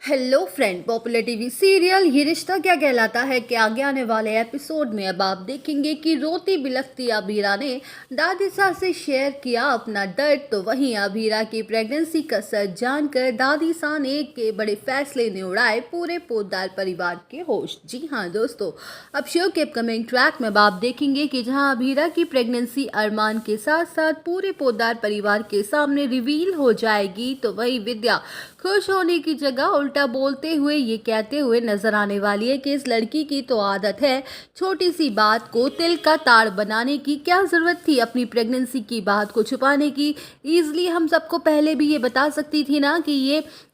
Hello friend, popular TV serial ये रिश्ता क्या कहलाता है के आगे आने वाले एपिसोड में अब आप देखेंगे कि रोती बिलखती अबीरा ने दादी सा से शेयर किया अपना दर्द। तो वहीं अबीरा की प्रेगनेंसी का सच जानकर दादी सा ने के बड़े फैसले ने उड़ाए पूरे पोद्दार परिवार के होश। जी हाँ दोस्तों, अब शो के अपकमिंग ट्रैक में अब आप देखेंगे कि जहाँ अबीरा की प्रेगनेंसी अरमान के साथ साथ पूरे पोद्दार परिवार के सामने रिवील हो जाएगी, तो वही विद्या खुश होने की जगह उल्टा बोलते हुए ये कहते हुए नजर आने वाली है कि इस लड़की की तो आदत है छोटी सी बात को तिल का ताड़ बनाने की। क्या जरूरत थी अपनी प्रेगनेंसी की बात को छुपाने की? इजली हम सबको पहले भी ये बता सकती थी ना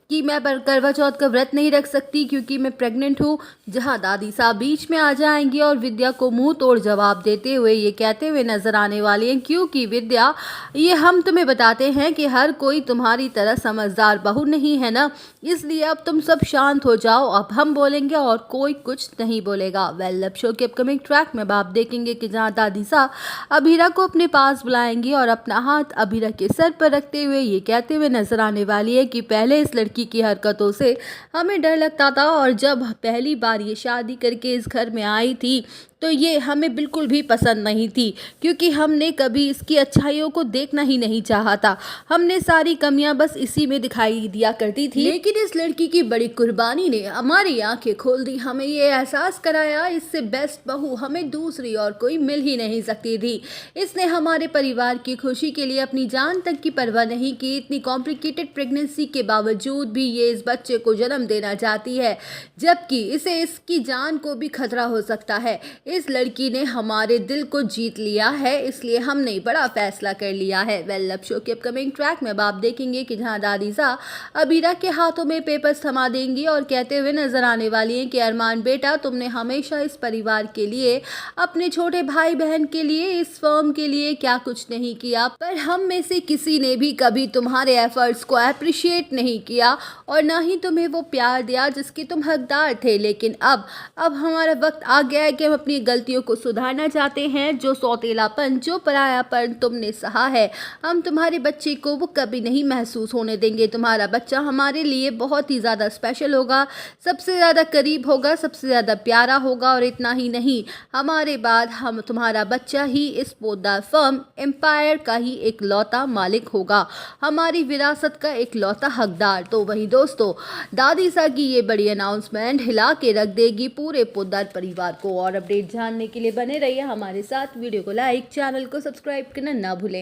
कि मैं करवा चौथ का व्रत नहीं रख सकती क्योंकि मैं प्रेग्नेंट हूँ। जहाँ दादी साहब बीच में आ जाएंगी और विद्या को मुंह तोड़ जवाब देते हुए ये कहते हुए नजर आने वाली हैं, क्योंकि विद्या ये हम तुम्हें बताते हैं कि हर कोई तुम्हारी तरह समझदार बहू नहीं है ना, इसलिए अब तुम सब शांत हो जाओ, अब हम बोलेंगे और कोई कुछ नहीं बोलेगा। वेल, अब शो के अपकमिंग ट्रैक में आप देखेंगे कि जहाँ दादी साहब अबीरा को अपने पास बुलाएंगी और अपना हाथ अबीरा के सर पर रखते हुए ये कहते हुए नजर आने वाली है कि पहले इस लड़की की हरकतों से हमें डर लगता था और जब पहली बार ये शादी करके इस घर में आई थी तो ये हमें बिल्कुल भी पसंद नहीं थी, क्योंकि हमने कभी इसकी अच्छाइयों को देखना ही नहीं चाहा था। हमने सारी कमियां बस इसी में दिखाई दिया करती थी, लेकिन इस लड़की की बड़ी कुर्बानी ने हमारी आंखें खोल दी, हमें ये एहसास कराया इससे बेस्ट बहू हमें दूसरी और कोई मिल ही नहीं सकती थी। इसने हमारे परिवार की खुशी के लिए अपनी जान तक की परवाह नहीं की। इतनी कॉम्प्लिकेटेड प्रेगनेंसी के बावजूद भी ये इस बच्चे को जन्म देना चाहती है, जबकि इसे इसकी जान को भी खतरा हो सकता है। इस लड़की ने हमारे दिल को जीत लिया है, इसलिए हमने बड़ा फैसला कर लिया है। वेल, अब शो के अपकमिंग ट्रैक में आप देखेंगे कि जहां दादी सा अबीरा के हाथों में पेपर्स थमा देंगी और कहते हुए नजर आने वाली हैं कि अरमान बेटा, तुमने हमेशा इस परिवार के लिए, अपने छोटे भाई बहन के लिए, इस फर्म के लिए क्या कुछ नहीं किया, पर हम में से किसी ने भी कभी तुम्हारे एफर्ट्स को अप्रिशिएट नहीं किया और ना ही तुम्हें वो प्यार दिया जिसके तुम हकदार थे। लेकिन अब हमारा वक्त आ गया है कि हम अपनी गलतियों को सुधारना चाहते हैं। जो सौतेलापन, जो परायापन तुमने सहा है, हम तुम्हारे बच्चे को वो कभी नहीं महसूस होने देंगे। तुम्हारा बच्चा हमारे लिए बहुत ही ज़्यादा स्पेशल होगा, सबसे ज़्यादा करीब होगा, सबसे ज़्यादा प्यारा होगा। और इतना ही नहीं, हमारे बाद हम तुम्हारा बच्चा ही इस पोद्दार फर्म एम्पायर का ही एक लौता मालिक होगा, हमारी विरासत का एक लौता हकदार। तो वही दोस्तों, दादी सा की ये बड़ी अनाउंसमेंट हिला के रख देगी पूरे पोद्दार परिवार को। और अपडेट जानने के लिए बने रहिए हमारे साथ। वीडियो को लाइक, चैनल को सब्सक्राइब करना ना भूलें।